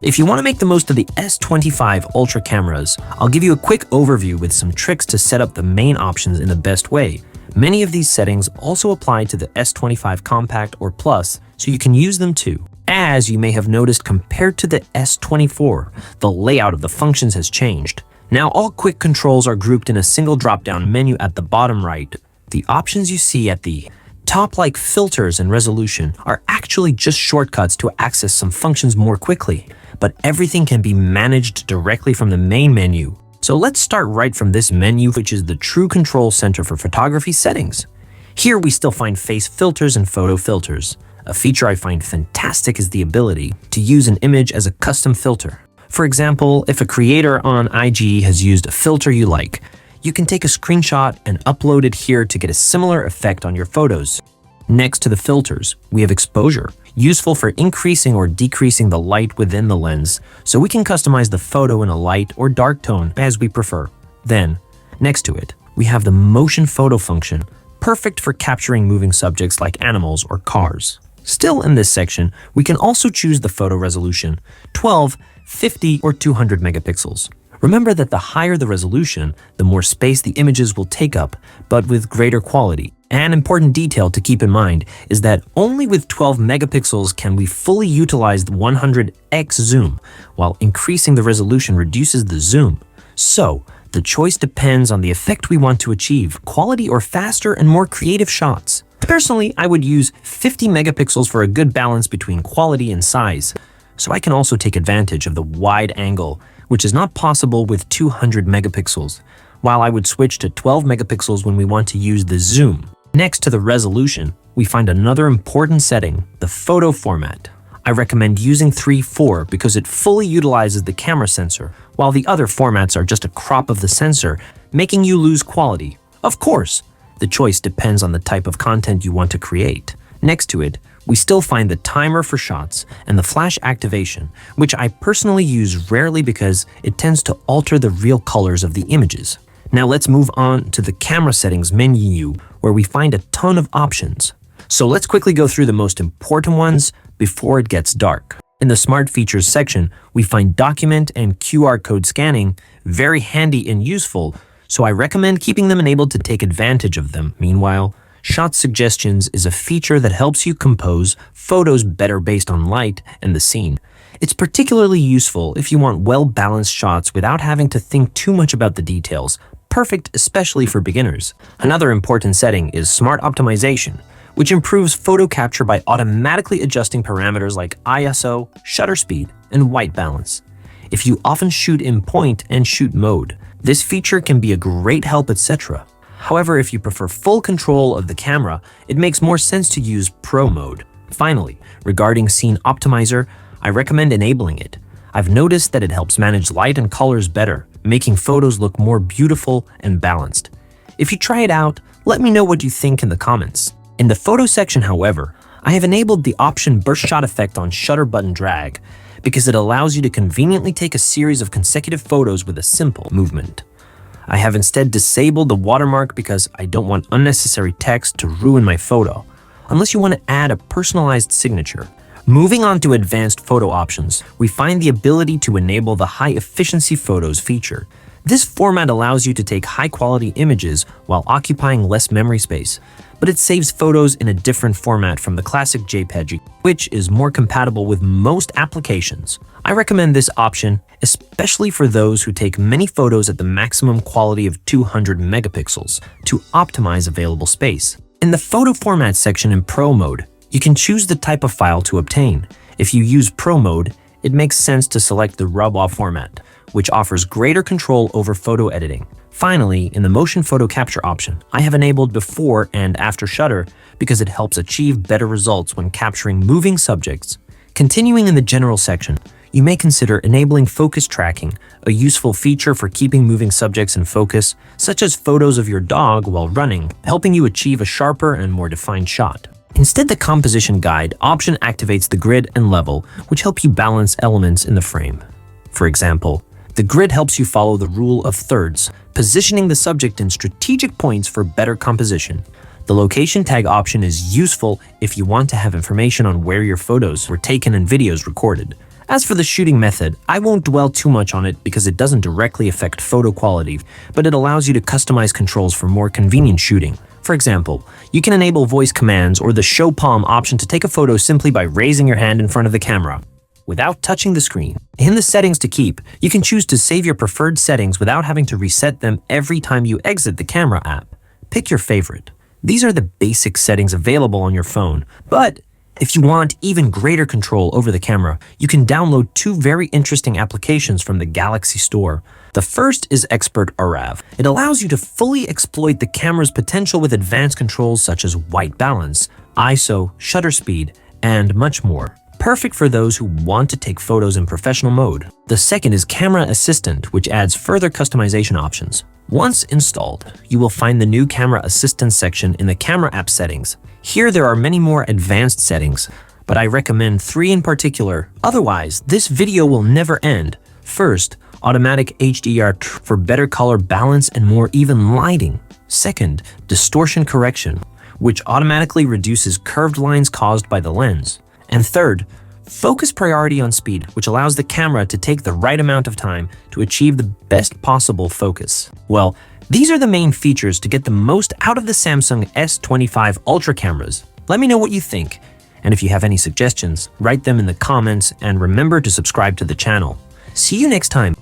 If you want to make the most of the S25 Ultra cameras, I'll give you a quick overview with some tricks to set up the main options in the best way. Many of these settings also apply to the S25 Compact or Plus, so you can use them too. As you may have noticed, compared to the S24, the layout of the functions has changed. Now all quick controls are grouped in a single drop-down menu at the bottom right. The options you see at the top, like filters and resolution, are actually just shortcuts to access some functions more quickly. But everything can be managed directly from the main menu. So let's start right from this menu, which is the true control center for photography settings. Here we still find face filters and photo filters. A feature I find fantastic is the ability to use an image as a custom filter. For example, if a creator on IG has used a filter you like, you can take a screenshot and upload it here to get a similar effect on your photos. Next to the filters, we have exposure, useful for increasing or decreasing the light within the lens, so we can customize the photo in a light or dark tone as we prefer. Then, next to it, we have the motion photo function, perfect for capturing moving subjects like animals or cars. Still in this section, we can also choose the photo resolution, 12, 50, or 200 megapixels. Remember that the higher the resolution, the more space the images will take up, but with greater quality. An important detail to keep in mind is that only with 12 megapixels can we fully utilize the 100x zoom, while increasing the resolution reduces the zoom. So, the choice depends on the effect we want to achieve, quality or faster and more creative shots. Personally, I would use 50 megapixels for a good balance between quality and size, so I can also take advantage of the wide angle, which is not possible with 200 megapixels, while I would switch to 12 megapixels when we want to use the zoom. Next to the resolution, we find another important setting, the photo format. I recommend using 3:4 because it fully utilizes the camera sensor, while the other formats are just a crop of the sensor, making you lose quality. Of course, the choice depends on the type of content you want to create. Next to it, we still find the timer for shots and the flash activation, which I personally use rarely because it tends to alter the real colors of the images. Now let's move on to the camera settings menu, where we find a ton of options. So let's quickly go through the most important ones before it gets dark. In the Smart Features section, we find document and QR code scanning, very handy and useful, so I recommend keeping them enabled to take advantage of them. Meanwhile, Shot Suggestions is a feature that helps you compose photos better based on light and the scene. It's particularly useful if you want well-balanced shots without having to think too much about the details, perfect especially for beginners. Another important setting is Smart Optimization, which improves photo capture by automatically adjusting parameters like ISO, shutter speed, and white balance. If you often shoot in point and shoot mode, this feature can be a great help, etc. However, if you prefer full control of the camera, it makes more sense to use Pro mode. Finally, regarding Scene Optimizer, I recommend enabling it. I've noticed that it helps manage light and colors better, making photos look more beautiful and balanced. If you try it out, let me know what you think in the comments. In the photo section, however, I have enabled the option Burst Shot Effect on shutter button drag because it allows you to conveniently take a series of consecutive photos with a simple movement. I have instead disabled the watermark because I don't want unnecessary text to ruin my photo, unless you want to add a personalized signature. Moving on to advanced photo options, we find the ability to enable the high efficiency photos feature. This format allows you to take high-quality images while occupying less memory space, but it saves photos in a different format from the classic JPEG, which is more compatible with most applications. I recommend this option, especially for those who take many photos at the maximum quality of 200 megapixels to optimize available space. In the photo format section in Pro mode, you can choose the type of file to obtain. If you use Pro mode, it makes sense to select the RAW format, which offers greater control over photo editing. Finally, in the motion photo capture option, I have enabled before and after shutter because it helps achieve better results when capturing moving subjects. Continuing in the general section, you may consider enabling focus tracking, a useful feature for keeping moving subjects in focus, such as photos of your dog while running, helping you achieve a sharper and more defined shot. Instead, the composition guide option activates the grid and level, which help you balance elements in the frame. For example, the grid helps you follow the rule of thirds, positioning the subject in strategic points for better composition. The location tag option is useful if you want to have information on where your photos were taken and videos recorded. As for the shooting method, I won't dwell too much on it because it doesn't directly affect photo quality, but it allows you to customize controls for more convenient shooting. For example, you can enable voice commands or the show palm option to take a photo simply by raising your hand in front of the camera, without touching the screen. In the settings to keep, you can choose to save your preferred settings without having to reset them every time you exit the camera app. Pick your favorite. These are the basic settings available on your phone, but if you want even greater control over the camera, you can download two very interesting applications from the Galaxy Store. The first is Expert RAW. It allows you to fully exploit the camera's potential with advanced controls such as white balance, ISO, shutter speed, and much more. Perfect for those who want to take photos in professional mode. The second is Camera Assistant, which adds further customization options. Once installed, you will find the new Camera Assistant section in the Camera app settings. Here there are many more advanced settings, but I recommend 3 in particular. Otherwise, this video will never end. First, automatic HDR for better color balance and more even lighting. Second, distortion correction, which automatically reduces curved lines caused by the lens. And third, focus priority on speed, which allows the camera to take the right amount of time to achieve the best possible focus. Well, these are the main features to get the most out of the Samsung S25 Ultra cameras. Let me know what you think. And if you have any suggestions, write them in the comments and remember to subscribe to the channel. See you next time.